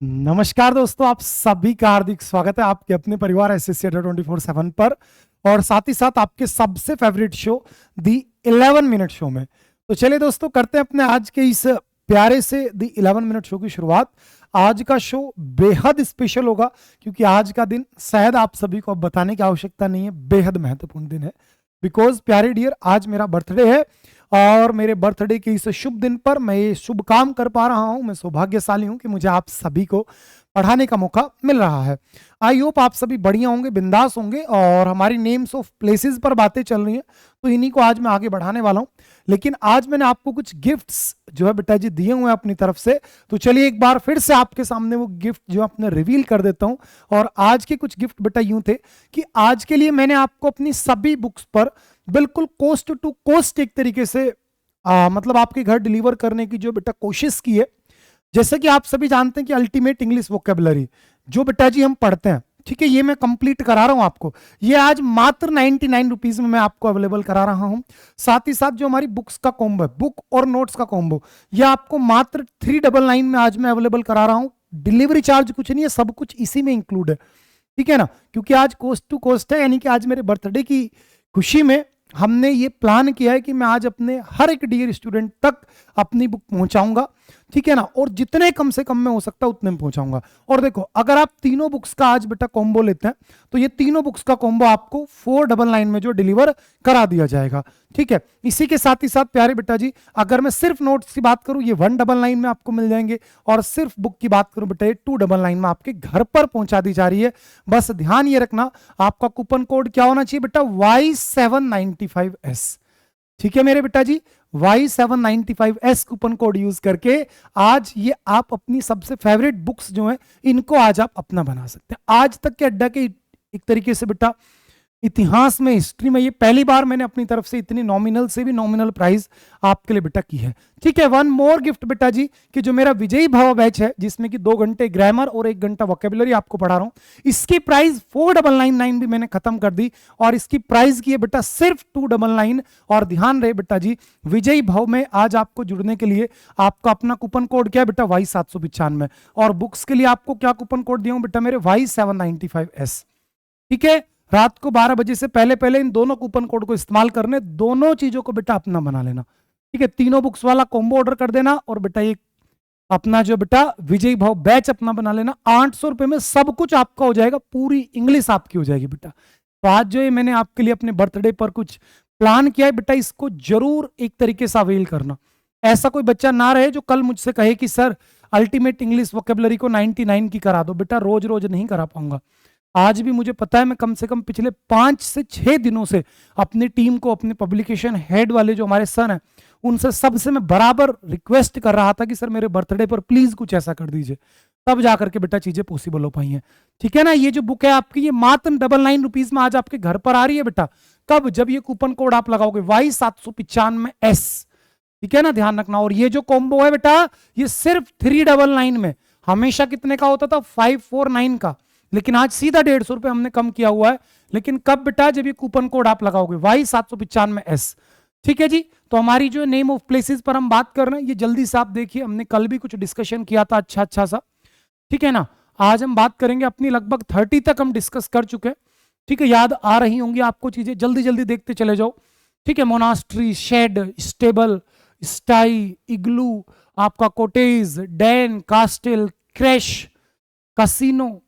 नमस्कार दोस्तों, आप सभी का हार्दिक स्वागत है आपके अपने परिवार एसएससी 24/7 पर और साथ ही साथ आपके सबसे फेवरेट शो दी 11 मिनट शो में। तो चलिए दोस्तों, करते हैं अपने आज के इस प्यारे से दी 11 मिनट शो की शुरुआत। आज का शो बेहद स्पेशल होगा क्योंकि आज का दिन शायद आप सभी को अब बताने की आवश्यकता नहीं है, बेहद महत्वपूर्ण दिन है। बिकॉज प्यारे डियर, आज मेरा बर्थडे है और मेरे बर्थडे के इस शुभ दिन पर मैं ये शुभ काम कर पा रहा हूं। मैं सौभाग्यशाली हूं कि मुझे आप सभी को पढ़ाने का मौका मिल रहा है। आई होप आप सभी बढ़िया होंगे, बिंदास होंगे। और हमारी नेम्स ऑफ प्लेसेस पर बातें चल रही हैं, तो इन्हीं को आज मैं आगे बढ़ाने वाला हूं। लेकिन आज मैंने आपको कुछ गिफ्ट्स जो है बेटा जी दिए हुए हैं अपनी तरफ से, तो चलिए एक बार फिर से आपके सामने वो गिफ्ट जो अपने रिवील कर देता हूं। और आज के कुछ गिफ्ट बेटा यूं थे कि आज के लिए मैंने आपको अपनी सभी बुक्स पर बिल्कुल कोस्ट टू कोस्ट एक तरीके से मतलब आपके घर डिलीवर करने की जो बेटा कोशिश की है। जैसे कि आप सभी जानते हैं कि अल्टीमेट इंग्लिश वोकेबलरी जो बेटा जी हम पढ़ते हैं, ठीक है, ये मैं कंप्लीट करा रहा हूं आपको। ये आज मात्र 99 रुपीज में मैं आपको अवेलेबल करा रहा हूं। साथ ही साथ जो हमारी बुक्स का कॉम्बो है, बुक और नोट्स का कॉम्बो, ये आपको मात्र 399 में आज मैं अवेलेबल करा रहा हूं। डिलीवरी चार्ज कुछ नहीं है, सब कुछ इसी में इंक्लूड है, ठीक है ना। क्योंकि आज कोस्ट टू कोस्ट है, यानी कि आज मेरे बर्थडे की खुशी में हमने ये प्लान किया है कि मैं आज अपने हर एक डियर स्टूडेंट तक अपनी बुक पहुंचाऊंगा, ठीक है ना। और जितने कम से कम में हो सकता है उतने में पहुंचाऊंगा। और देखो, अगर आप तीनों बुक्स का आज बेटा कॉम्बो लेते हैं तो ये तीनों बुक्स का कॉम्बो आपको 499 में जो डिलीवर करा दिया जाएगा, ठीक है। इसी के साथ ही साथ प्यारे बेटा जी, अगर मैं सिर्फ नोट्स की बात करूं, ये 199 में आपको मिल जाएंगे। और सिर्फ बुक की बात करूं बेटा, ये 299 में आपके घर पर पहुंचा दी जा रही है। बस ध्यान ये रखना, आपका कूपन कोड क्या होना चाहिए बेटा, Y795S, ठीक है मेरे बेटा जी। Y795S कूपन कोड यूज करके आज ये आप अपनी सबसे फेवरेट बुक्स जो हैं इनको आज आप अपना बना सकते हैं। आज तक के अड्डा के एक तरीके से बेटा इतिहास में, हिस्ट्री में, ये पहली बार मैंने अपनी तरफ से इतनी नॉमिनल से भी नॉमिनल प्राइस आपके लिए बेटा की है, ठीक है। वन मोर गिफ्ट बेटा जी, कि जो मेरा विजयी भव बैच है जिसमें कि 2 घंटे ग्रामर और 1 घंटा वोकेबुलरी आपको पढ़ा रहा हूं, इसकी प्राइस 4999 भी मैंने खत्म कर दी और इसकी प्राइस की है बेटा सिर्फ 299। और ध्यान रहे बेटा जी, विजयी भव में आज आपको जुड़ने के लिए आपका अपना कूपन कोड क्या है बेटा, Y795। और बुक्स के लिए आपको क्या कूपन कोड दिया हूं बेटा, मेरे Y795S, ठीक है। रात को 12 बजे से पहले पहले इन दोनों कूपन कोड को इस्तेमाल करने, दोनों चीजों को बेटा अपना बना लेना, ठीक है। तीनों बुक्स वाला कॉम्बो ऑर्डर कर देना और बेटा ये अपना जो बेटा विजयी भाव बैच अपना बना लेना। 800 रुपए में सब कुछ आपका हो जाएगा, पूरी इंग्लिश आपकी हो जाएगी बेटा। तो आज जो है मैंने आपके लिए अपने बर्थडे पर कुछ प्लान किया है बेटा, इसको जरूर एक तरीके से अवेल करना। ऐसा कोई बच्चा ना रहे जो कल मुझसे कहे कि सर अल्टीमेट इंग्लिश वोकेबलरी को 99 की करा दो। बेटा रोज रोज नहीं करा पाऊंगा। आज भी मुझे पता है, मैं कम से कम पिछले 5 से 6 दिनों से अपनी टीम को, अपने पब्लिकेशन हेड वाले जो हमारे सन हैं, उनसे सबसे मैं बराबर रिक्वेस्ट कर रहा था कि सर मेरे बर्थडे पर प्लीज कुछ ऐसा कर दीजिए, तब जाकर के बेटा चीजें पॉसिबल हो पाई हैं, ठीक है ना। ये जो बुक है आपकी, ये मात्र 99 रुपीज में आज आपके घर पर आ रही है बेटा। कब? जब ये कूपन कोड आप लगाओगे Y795S, ठीक है ना, ध्यान रखना। और ये जो कॉम्बो है बेटा, ये सिर्फ 399 में, हमेशा कितने का होता था, 549 का, लेकिन आज सीधा 150 रुपए हमने कम किया हुआ है। लेकिन कब बेटा? जब ये कूपन कोड आप लगाओगे Y795S, ठीक है जी। तो हमारी जो नेम ऑफ प्लेसेस पर हम बात कर रहे हैं, ये जल्दी से आप देखिए, हमने कल भी कुछ डिस्कशन किया था अच्छा सा, ठीक है ना। आज हम बात करेंगे अपनी, लगभग 30 तक हम डिस्कस कर चुके हैं, ठीक है। याद आ रही होंगी आपको चीजें, जल्दी जल्दी देखते चले जाओ, ठीक है। मोनास्ट्री, शेड, स्टेबल, स्टाई, इग्लू, आपका कोटेज, डैन, कास्टल, क्रैश, कसिनो,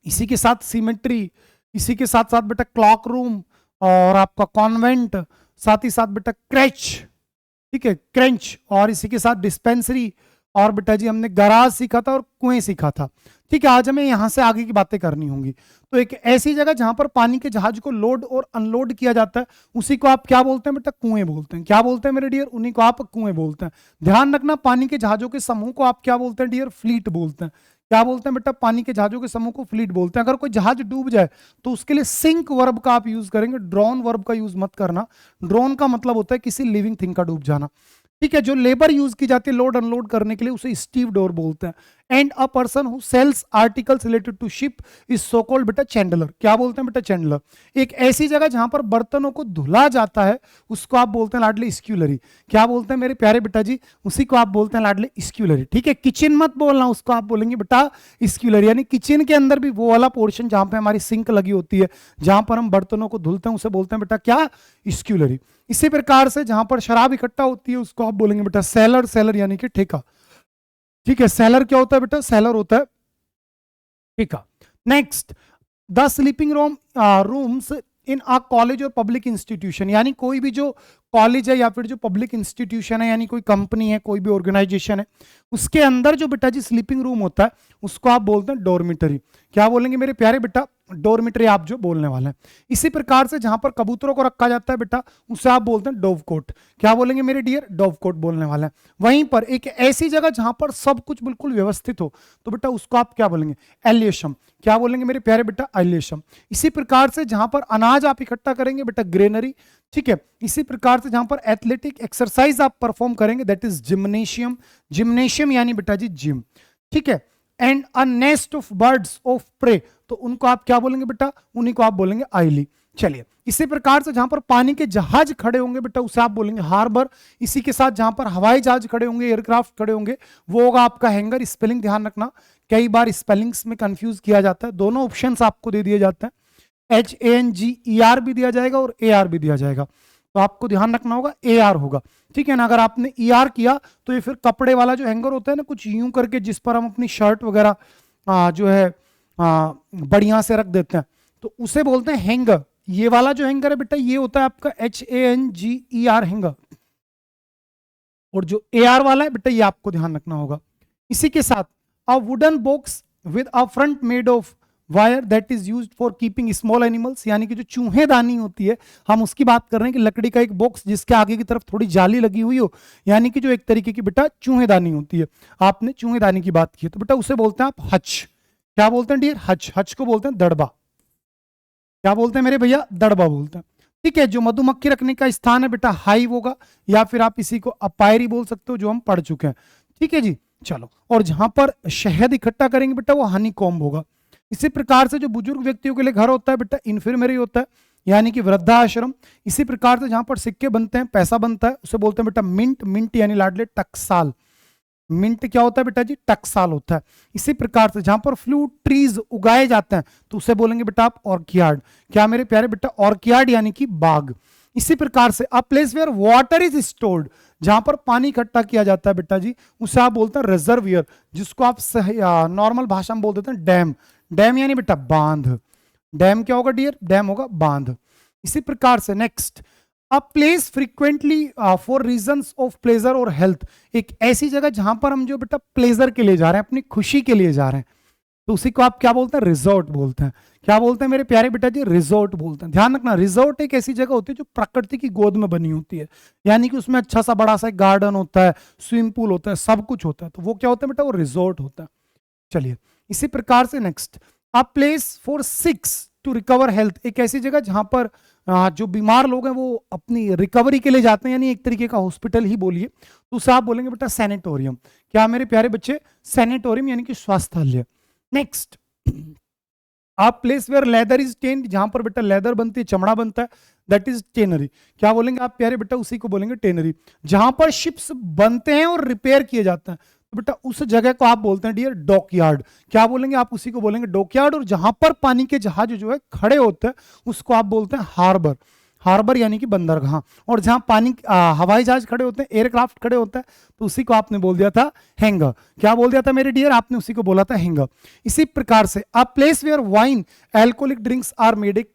इसी के साथ सिमेट्री, इसी के साथ साथ बेटा क्लॉक रूम और आपका कॉन्वेंट, साथ ही साथ बेटा क्रैच, ठीक है, क्रंच, और इसी के साथ डिस्पेंसरी, और बेटा जी हमने गराज सीखा था और कुएं सीखा था, ठीक है। आज हमें यहां से आगे की बातें करनी होंगी। तो एक ऐसी जगह जहां पर पानी के जहाज को लोड और अनलोड किया जाता है, उसी को आप क्या बोलते हैं बेटा? कुएं बोलते हैं। क्या बोलते हैं मेरे डियर? उन्हीं को आप कुएं बोलते हैं। ध्यान रखना, पानी के जहाजों के समूह को आप क्या बोलते हैं डियर? फ्लीट बोलते हैं। क्या बोलते हैं बेटा? पानी के जहाजों के समूह को फ्लीट बोलते हैं। अगर कोई जहाज डूब जाए तो उसके लिए सिंक वर्ब का आप यूज करेंगे, ड्रॉन वर्ब का यूज मत करना। ड्रोन का मतलब होता है किसी लिविंग थिंग का डूब जाना, ठीक है, जो लेबर यूज की जाती है लोड अनलोड करने के लिए उसे स्टीव डोर बोलते हैं। And a person who sells articles related to ship is so called बेटा चैंडलर। क्या बोलते हैं बेटा? चैंडलर। एक ऐसी जगह जहां पर बर्तनों को धुला जाता है उसको आप बोलते हैं लाडले स्क्यूलरी। क्या बोलते हैं मेरे प्यारे बेटा जी? उसी को आप बोलते हैं लाडले स्क्यूलरी। ठीक है, किचन मत बोलना, उसको आप बोलेंगे बेटा स्क्यूलरी। यानी किचन के अंदर भी वो वाला पोर्शन जहां पे हमारी सिंक लगी होती है, जहां पर हम बर्तनों को धुलते हैं, उसे बोलते हैं बेटा क्या? स्क्यूलरी। इसी प्रकार से जहां पर शराब इकट्ठा होती है उसको आप बोलेंगे बेटा सेलर। सेलर यानी कि ठेका। ठीक है, सेलर क्या होता है बेटा? सेलर होता है ठेका। Next, the sleeping rooms in a college और पब्लिक इंस्टीट्यूशन, यानी कोई भी जो कॉलेज है या फिर जो पब्लिक इंस्टीट्यूशन है, यानी कोई कंपनी है, कोई भी ऑर्गेनाइजेशन है, उसके अंदर जो बेटा जी स्लीपिंग रूम होता है उसको आप बोलते हैं डॉर्मिटरी। क्या बोलेंगे मेरे प्यारे बेटा? डॉर्मिटरी आप जो बोलने वाले हैं। इसी प्रकार से जहां पर कबूतरों को रखा जाता है बेटा उसे आप बोलते हैं डोव कोट। क्या बोलेंगे मेरे डियर? डोव कोट बोलने वाले हैं। वहीं पर एक ऐसी जगह जहां पर सब कुछ बिल्कुल व्यवस्थित हो तो बेटा उसको आप क्या बोलेंगे? एलियशम। क्या बोलेंगे मेरे प्यारे बेटा? एलियशम। इसी प्रकार से जहां पर अनाज आप इकट्ठा करेंगे बेटा ग्रेनरी। ठीक है, इसी प्रकार से जहां पर एथलेटिक एक्सरसाइज आप परफॉर्म करेंगे दैट इज जिम्नेशियम। जिम्नेशियम यानी बेटा जी जिम। ठीक है, and a nest of birds of prey, तो उनको आप क्या बोलेंगे बेटा? उन्हीं को आप बोलेंगे आइली। चलिए, इसी प्रकार से जहां पर पानी के जहाज खड़े होंगे बेटा उसे आप बोलेंगे हार्बर। इसी के साथ जहां पर हवाई जहाज खड़े होंगे, एयरक्राफ्ट खड़े होंगे, वो होगा आपका हैंगर। स्पेलिंग ध्यान रखना, कई बार स्पेलिंग्स में कंफ्यूज किया जाता है। दोनों ऑप्शंस आपको दे दिए जाते हैं, HANGER भी दिया जाएगा और AR भी दिया जाएगा, तो आपको ध्यान रखना होगा AR होगा। ठीक है ना, अगर आपने ER किया तो ये फिर कपड़े वाला जो हैंगर होता है ना, कुछ यूं करके जिस पर हम अपनी शर्ट वगैरह जो है बढ़िया से रख देते हैं, तो उसे बोलते हैं हैंगर। ये वाला जो हैंगर है बेटा ये होता है आपका HANGER हैंगर, और जो AR वाला है बेटा ये आपको ध्यान रखना होगा। इसी के साथ a wooden box with a front made of wire that is used for keeping small animals, यानी कि जो चूहेदानी होती है हम उसकी बात कर रहे हैं कि लकड़ी का एक बॉक्स जिसके आगे की तरफ थोड़ी जाली लगी हुई हो, यानी कि जो एक तरीके की बेटा चूहेदानी होती है। आपने चूहेदानी की बात की तो बेटा उसे बोलते हैं आप हच। क्या बोलते हैं डियर? हच। हच को बोलते हैं दड़बा। क्या बोलते हैं मेरे भैया? दड़बा बोलते हैं। ठीक है, जो मधुमक्खी रखने का स्थान है बेटा हाइव होगा, या फिर आप इसी को अपायरी बोल सकते हो जो हम पढ़ चुके हैं। ठीक है जी, चलो। और जहां पर शहद इकट्ठा करेंगे बेटा वो हनी कॉम्ब होगा। इसी प्रकार से जो बुजुर्ग व्यक्तियों के लिए घर होता है बेटा इन्फirmary होता है, यानी कि वृद्धाश्रम। इसी प्रकार से जहां पर सिक्के बनते हैं, पैसा बनता है, उसे बोलते हैं बेटा मिंट। मिंट यानी लाडले टकसाल। मिंट क्या होता है बेटा जी? टकसाल होता है। इसी प्रकार से जहां पर फ्लूट ट्रीज उगाए जाते हैं तो उसे बोलेंगे बेटा आप ऑर्कियार्ड। क्या मेरे प्यारे बेटा? ऑर्कियार्ड यानी कि बाग। इसी प्रकार से a place where water is stored, जहां पर पानी इकट्ठा किया जाता है बेटा जी उसे आप बोलते हैं रिजर्वियर, जिसको आप नॉर्मल भाषा में बोल देते हैं डैम। डैम यानी बेटा बांध। डैम क्या होगा डियर? डैम होगा बांध। इसी प्रकार से next, a place frequently for reasons of pleasure और हेल्थ, एक ऐसी जगह जहां पर हम जो बेटा प्लेजर के लिए जा रहे हैं, अपनी खुशी के लिए जा रहे हैं, तो उसी को आप क्या बोलते हैं? रिजॉर्ट बोलते हैं। क्या बोलते हैं मेरे प्यारे बेटा जी? रिजॉर्ट बोलते हैं। ध्यान रखना, रिजॉर्ट एक ऐसी जगह होती है जो प्रकृति की गोद में बनी होती है, यानी कि उसमें अच्छा सा बड़ा सा एक गार्डन होता है, स्विमिंग पूल होता है, सब कुछ होता है, तो वो क्या होता है बेटा? वो रिजॉर्ट होता है। चलिए, इसी प्रकार से next, a place for sick to recover health, एक ऐसी जगह जहां पर जो बीमार लोग हैं वो अपनी रिकवरी के लिए जाते हैं, यानी एक तरीके का हॉस्पिटल ही बोलिए, तो उसे आप बोलेंगे बेटा सैनिटोरियम। क्या मेरे प्यारे बच्चे? सैनिटोरियम यानी कि स्वास्थ्य। नेक्स्ट, आप प्लेस वेयर लेदर इज टेन्ड, जहां पर बेटा लेदर बनती है, चमड़ा बनता है, दैट इज टेनरी। क्या बोलेंगे आप प्यारे बेटा? उसी को बोलेंगे टेनरी। जहां पर शिप्स बनते हैं और रिपेयर किए जाते हैं तो बेटा उस जगह को आप बोलते हैं डियर डॉकयार्ड। क्या बोलेंगे आप? उसी को बोलेंगे डॉकयार्ड। और जहां पर पानी के जहाज जो है खड़े होते हैं उसको आप बोलते हैं हार्बर। हार्बर यानी कि बंदरगाह। और जहां पानी हवाई जहाज खड़े होते हैं, एयरक्राफ्ट खड़े होते हैं, तो उसी को आपने बोल दिया था हैंगर। क्या बोल दिया था मेरे डियर? आपने उसी को बोला था हैंगर। इसी प्रकार से a place where wine alcoholic drinks are made, एक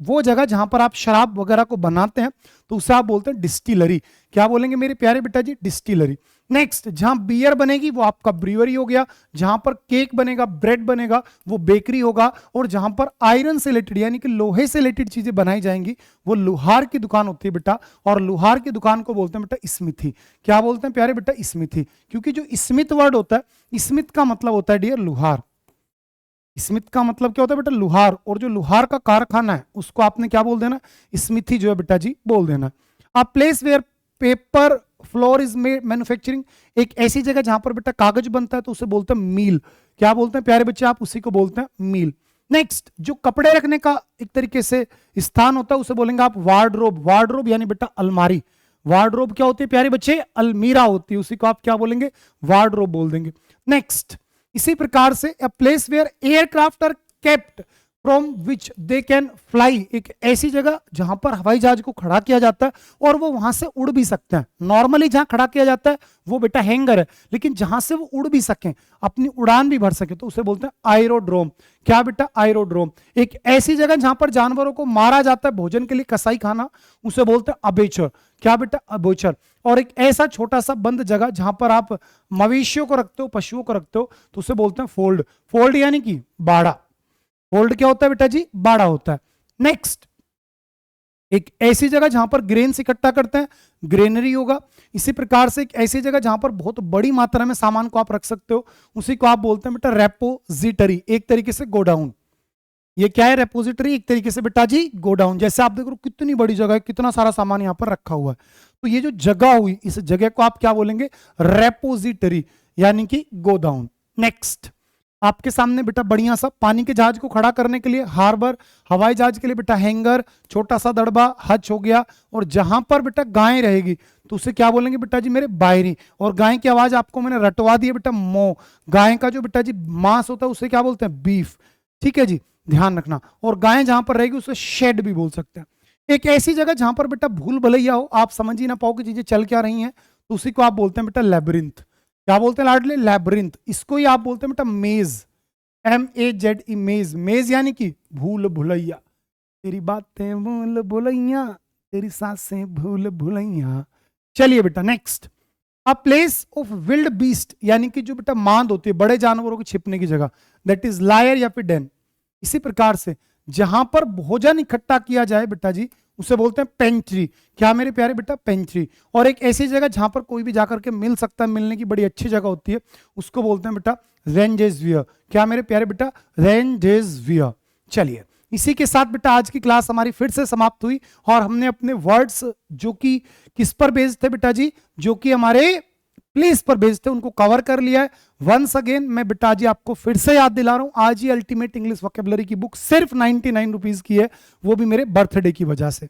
वो जगह जहां पर आप शराब वगैरह को बनाते हैं तो उसे आप बोलते हैं डिस्टिलरी। क्या बोलेंगे मेरे प्यारे बेटा जी? डिस्टिलरी। नेक्स्ट, जहां बियर बनेगी वो आपका ब्रीवरी हो गया, जहां पर केक बनेगा, ब्रेड बनेगा, वो बेकरी होगा, और जहां पर आयरन से रिलेटेड यानी कि लोहे से रिलेटेड चीजें बनाई जाएंगी वो लोहार की दुकान होती है बेटा, और लोहार की दुकान को बोलते हैं बेटा स्मिथी। क्या बोलते हैं प्यारे बेटा? स्मिथी। क्योंकि जो स्मिथ वर्ड होता है, स्मिथ का मतलब होता है डियर लोहार। स्मिथ का मतलब क्या होता है बेटा? लोहार। और जो लोहार का कारखाना है उसको आपने क्या बोल देना? स्मिथी जो है बेटा जी बोल देना। A place where paper flour is manufacturing, एक ऐसी जगह जहां पर बेटा कागज बनता है तो उसे बोलते हैं मील। क्या बोलते हैं प्यारे बच्चे आप? उसी को बोलते हैं मील। नेक्स्ट, जो कपड़े रखने का एक तरीके से स्थान होता है उसे बोलेंगे आप वार्डरोब। वार्डरोब यानी बेटा अलमारी। वार्डरोब क्या होती है प्यारे बच्चे? अलमीरा होती है, उसी को आप क्या बोलेंगे? वार्डरोब बोल देंगे। नेक्स्ट, इसी प्रकार से a place where aircraft are kept from which they can fly, एक ऐसी जगह जहां पर हवाई जहाज को खड़ा किया जाता है और वो वहां से उड़ भी सकते हैं। नॉर्मली जहां खड़ा किया जाता है वो बेटा हैंगर है, लेकिन जहां से वो उड़ भी सकें, अपनी उड़ान भी भर सके, तो उसे बोलते हैं एरोड्रोम। क्या बेटा? एरोड्रोम। एक ऐसी जगह जहां पर जानवरों को मारा जाता है भोजन के लिए, कसाई खाना, उसे बोलते हैं अबेचर। क्या बेटा? अबेचर। और एक ऐसा छोटा सा बंद जगह जहां पर आप मवेशियों को रखते हो, पशुओं को रखते हो, तो उसे बोलते हैं फोल्ड। फोल्ड यानी कि बाड़ा। फोल्ड क्या होता है बेटा जी? बाड़ा होता है। नेक्स्ट, एक ऐसी जगह जहां पर ग्रेन्स इकट्ठा करते हैं, ग्रेनरी होगा। इसी प्रकार से एक ऐसी जगह जहां पर बहुत बड़ी मात्रा में सामान को आप रख सकते हो, उसी को आप बोलते हैं बेटा रेपोजिटरी, एक तरीके से गोडाउन। ये क्या है? रेपोजिटरी, एक तरीके से बेटा जी गोडाउन। जैसे आप देख रहे हो कितनी बड़ी जगह है, कितना सारा सामान यहां पर रखा हुआ है, तो ये जो जगह हुई, इस जगह को आप क्या बोलेंगे? रेपोजिटरी यानी कि गोडाउन। नेक्स्ट, आपके सामने बेटा बढ़िया सा पानी के जहाज को खड़ा करने के लिए हार्बर, हवाई जहाज के लिए बेटा हैंगर, छोटा सा दड़बा, हच हो गया। और जहां पर बेटा गाय रहेगी तो उसे क्या बोलेंगे बेटा जी मेरे? बायरी। और गाय की आवाज आपको मैंने रटवा दी है बेटा, मो। गाय का जो बेटा जी मांस होता है उसे क्या बोलते हैं? बीफ। ठीक है जी, ध्यान रखना। और गाय जहां पर रहेगी उसे शेड भी बोल सकते हैं। एक ऐसी जगह जहां पर बेटा भूल भुलैया हो, आप समझ ही ना पाओ कि चीजें चल क्या रही हैं, तो उसी को आप बोलते हैं बेटा लैबिरिंथ। क्या बोलते हैं लाडले? लैबिरिंथ। इसको ही आप बोलते हैं बेटा मेज, MEZ, मेज। मेज यानी कि भूल भुलैया। तेरी बातें भूल भुलैया, तेरी सांसें भूल भुलैया। चलिए बेटा next, a place of wild beast यानी कि जो बेटा मांद होती है, बड़े जानवरों के छिपने की जगह, दैट इज लायर या फिर डेन। इसी प्रकार से जहां पर भोजन इकट्ठा किया जाए बेटा जी उसे बोलते हैं पेंट्री। क्या मेरे प्यारे बेटा? पेंट्री। और एक ऐसी जगह जहां पर कोई भी जाकर के मिल सकता है, मिलने की बड़ी अच्छी जगह होती है, उसको बोलते हैं बेटा रेंजेसवियर। क्या मेरे प्यारे बेटा? रेंजेसवियर। चलिए, इसी के साथ बेटा आज की क्लास हमारी फिर से समाप्त हुई और हमने अपने वर्ड्स जो कि किस पर बेस्ड थे बेटा जी? जो कि हमारे प्लेस पर बेस्ड थे, उनको कवर कर लिया है। वंस अगेन मैं बेटा जी आपको फिर से याद दिला रहा हूं, आज ही अल्टीमेट इंग्लिश वोकेबलरी की बुक सिर्फ 99 रुपीज की है, वो भी मेरे बर्थडे की वजह से।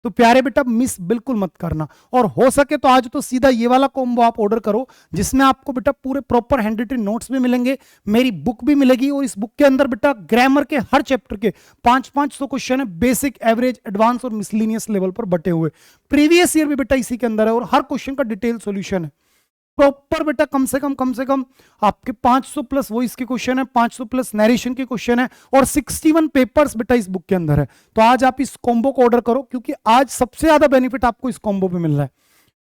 तो प्यारे बेटा मिस बिल्कुल मत करना, और हो सके तो आज तो सीधा ये वाला कॉम्बो आप ऑर्डर करो, जिसमें आपको बेटा पूरे प्रॉपर हैंड रिटन नोट्स भी मिलेंगे, मेरी बुक भी मिलेगी, और इस बुक के अंदर बेटा ग्रामर के हर चैप्टर के 500 क्वेश्चन है, बेसिक, एवरेज, एडवांस और मिसलिनियस लेवल पर बटे हुए। प्रीवियस ईयर भी बेटा इसी के अंदर है, और हर क्वेश्चन का डिटेल सोल्यूशन है प्रॉपर बेटा। कम से कम आपके 500 प्लस वॉइस के क्वेश्चन है, 500 प्लस नरेशन के क्वेश्चन है, और 61 पेपर्स बेटा इस बुक के अंदर है। तो आज आप इस कॉम्बो को ऑर्डर करो, क्योंकि आज सबसे ज्यादा बेनिफिट आपको इस कॉम्बो पे मिल रहा है।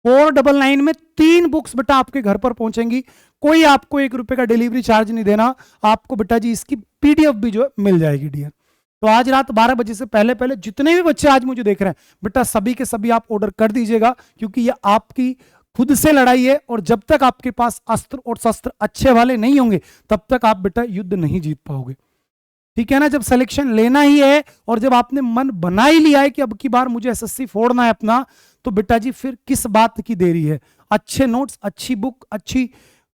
499 में 3 बुक्स बेटा आपके घर पर पहुंचेंगी, कोई आपको 1 रुपए का डिलीवरी चार्ज नहीं देना, आपको बेटा जी इसकी PDF भी जो है मिल जाएगी डियर। तो आज रात 12 बजे से पहले पहले जितने भी बच्चे आज मुझे देख रहे हैं बेटा, सभी के सभी आप ऑर्डर कर दीजिएगा, क्योंकि ये आपकी खुद से लड़ाई है, और जब तक आपके पास अस्त्र और शस्त्र अच्छे वाले नहीं होंगे तब तक आप बेटा युद्ध नहीं जीत पाओगे। ठीक है ना? जब सिलेक्शन लेना ही है और जब आपने मन बना ही लिया है कि अब की बार मुझे SSC फोड़ना है अपना, तो बेटा जी फिर किस बात की देरी है? अच्छे नोट्स, अच्छी बुक, अच्छी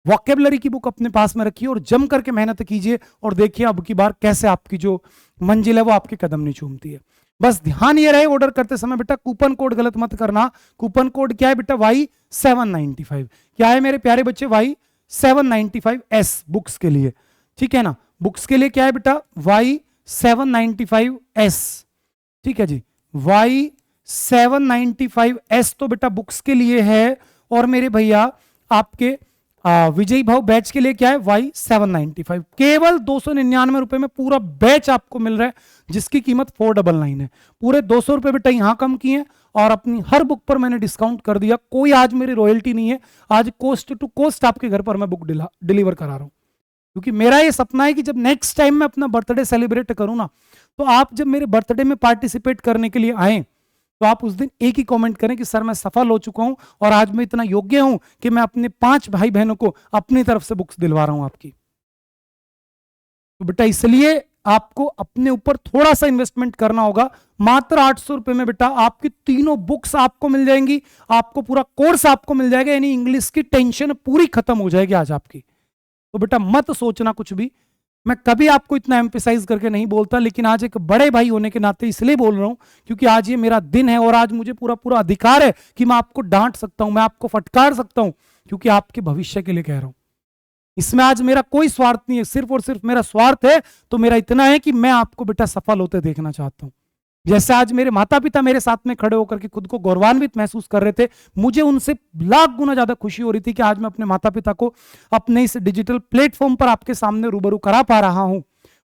वोकेबलरी की बुक अपने पास में रखिए और जम करके मेहनत कीजिए, और देखिए अब की बार कैसे आपकी जो मंजिल है वो आपके कदम नहीं चूमती है। बस ध्यान ये रहे ऑर्डर करते समय बेटा कूपन कोड गलत मत करना। कूपन कोड क्या है बेटा? Y795। क्या है मेरे प्यारे बच्चे? Y795S बुक्स के लिए। ठीक है ना? बुक्स के लिए क्या है बेटा? Y795S। ठीक है जी, Y795S तो बेटा बुक्स के लिए है, और मेरे भैया आपके विजयी भाव बैच के लिए क्या है? Y795। केवल 299 रुपए में पूरा बैच आपको मिल रहा है, जिसकी कीमत 499 है। पूरे 200 रुपए बेटा यहां कम किए, और अपनी हर बुक पर मैंने डिस्काउंट कर दिया। कोई आज मेरी रॉयल्टी नहीं है, आज कोस्ट टू कोस्ट आपके घर पर मैं बुक डिलीवर करा रहा हूं, क्योंकि मेरा ये सपना है कि जब नेक्स्ट टाइम मैं अपना बर्थडे सेलिब्रेट करूं ना, तो आप जब मेरे बर्थडे में पार्टिसिपेट करने के लिए आए तो आप उस दिन एक ही कमेंट करें कि सर मैं सफल हो चुका हूं, और आज मैं इतना योग्य हूं कि मैं अपने 5 भाई बहनों को अपनी तरफ से बुक्स दिलवा रहा हूं आपकी। तो बेटा इसलिए आपको अपने ऊपर थोड़ा सा इन्वेस्टमेंट करना होगा। मात्र 800 रुपए में बेटा आपकी तीनों बुक्स आपको मिल जाएंगी, आपको पूरा कोर्स आपको मिल जाएगा, यानी इंग्लिश की टेंशन पूरी खत्म हो जाएगी आज आपकी। तो बेटा मत सोचना कुछ भी, मैं कभी आपको इतना एम्फेसाइज करके नहीं बोलता, लेकिन आज एक बड़े भाई होने के नाते इसलिए बोल रहा हूं क्योंकि आज ये मेरा दिन है और आज मुझे पूरा पूरा अधिकार है कि मैं आपको डांट सकता हूं, मैं आपको फटकार सकता हूं, क्योंकि आपके भविष्य के लिए कह रहा हूं। इसमें आज मेरा कोई स्वार्थ नहीं है, सिर्फ और सिर्फ मेरा स्वार्थ है तो मेरा इतना है कि मैं आपको बेटा सफल होते देखना चाहता हूं। जैसे आज मेरे माता पिता मेरे साथ में खड़े होकर के खुद को गौरवान्वित महसूस कर रहे थे, मुझे उनसे लाख गुना ज्यादा खुशी हो रही थी कि आज मैं अपने माता पिता को अपने इस डिजिटल प्लेटफॉर्म पर आपके सामने रूबरू करा पा रहा हूं,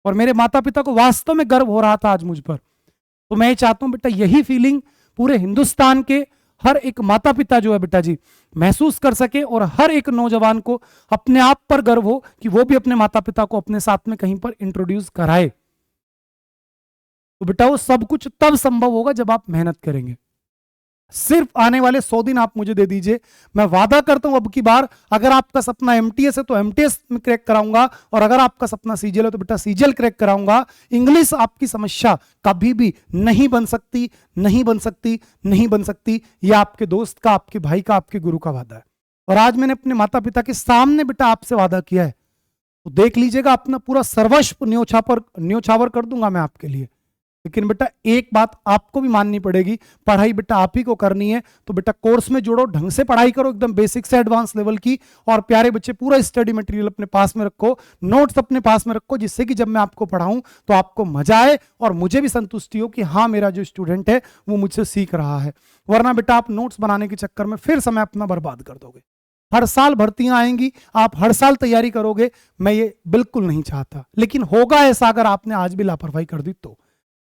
और मेरे माता पिता को वास्तव में गर्व हो रहा था आज मुझ पर। तो मैं ये चाहता हूं बेटा यही फीलिंग पूरे हिंदुस्तान के हर एक माता पिता जो है बेटा जी महसूस कर सके, और हर एक नौजवान को अपने आप पर गर्व हो कि वो भी अपने माता पिता को अपने साथ में कहीं पर इंट्रोड्यूस कराए। तो बेटा वो सब कुछ तब संभव होगा जब आप मेहनत करेंगे। सिर्फ आने वाले 100 दिन आप मुझे दे दीजिए, मैं वादा करता हूं अब की बार अगर आपका सपना एमटीएस है तो एमटीएस में क्रैक कराऊंगा, और अगर आपका सपना सीजीएल है तो बेटा सीजीएल क्रैक कराऊंगा। इंग्लिश आपकी समस्या कभी भी नहीं बन सकती, नहीं बन सकती, नहीं बन सकती। यह आपके दोस्त का, आपके भाई का, आपके गुरु का वादा है, और आज मैंने अपने माता पिता के सामने बेटा आपसे वादा किया है, तो देख लीजिएगा अपना पूरा सर्वस्व न्योछावर कर दूंगा मैं आपके लिए। लेकिन बेटा एक बात आपको भी माननी पड़ेगी, पढ़ाई बेटा आप ही को करनी है, तो बेटा कोर्स में जुड़ो, ढंग से पढ़ाई करो, एकदम बेसिक से एडवांस लेवल की, और प्यारे बच्चे पूरा स्टडी मटेरियल अपने पास में रखो, नोट्स अपने पास में रखो, जिससे कि जब मैं आपको पढ़ाऊं तो आपको मजा आए और मुझे भी संतुष्टि हो कि हाँ मेरा जो स्टूडेंट है वो मुझसे सीख रहा है। वरना बेटा आप नोट्स बनाने के चक्कर में फिर समय अपना बर्बाद कर दोगे। हर साल भर्तियां आएंगी, आप हर साल तैयारी करोगे, मैं ये बिल्कुल नहीं चाहता, लेकिन होगा ऐसा अगर आपने आज भी लापरवाही कर दी तो।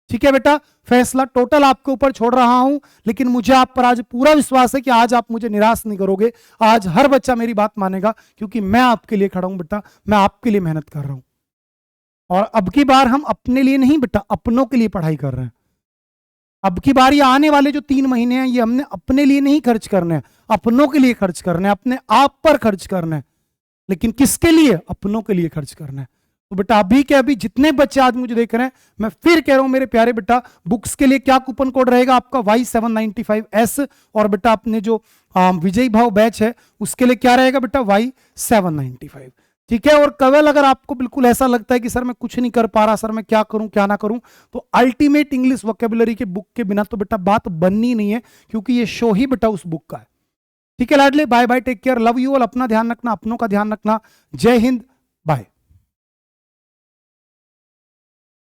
ठीक है बेटा, फैसला टोटल आपके ऊपर छोड़ रहा हूं, लेकिन मुझे आप पर आज पूरा विश्वास है कि आज आप मुझे निराश नहीं करोगे। आज हर बच्चा मेरी बात मानेगा, क्योंकि मैं आपके लिए खड़ा हूं बेटा, मैं आपके लिए मेहनत कर रहा हूं। और अब की बार हम अपने लिए नहीं बेटा, अपनों के लिए पढ़ाई कर रहे हैं। अब की बार ये आने वाले जो 3 महीने हैं ये हमने अपने लिए नहीं खर्च करने हैं, अपनों के लिए खर्च करने हैं, अपने आप पर खर्च करने हैं। लेकिन किसके लिए? अपनों के लिए खर्च करना है। तो बेटा अभी के अभी जितने बच्चे आज मुझे देख रहे हैं, मैं फिर कह रहा हूं मेरे प्यारे बेटा, बुक्स के लिए क्या कूपन कोड रहेगा आपका? Y795S, और बेटा अपने जो विजय भाव बैच है उसके लिए क्या रहेगा बेटा? Y795। ठीक है। और केवल अगर आपको बिल्कुल ऐसा लगता है कि सर मैं कुछ नहीं कर पा रहा, सर मैं क्या करूं क्या ना करूं, तो अल्टीमेट इंग्लिश वोकेबुलरी के बुक के बिना तो बेटा बात बननी नहीं है, क्योंकि ये शो ही बेटा उस बुक का है। ठीक है लाडले, bye bye, take care, love you all, अपना ध्यान रखना, अपनों का ध्यान रखना। जय हिंद,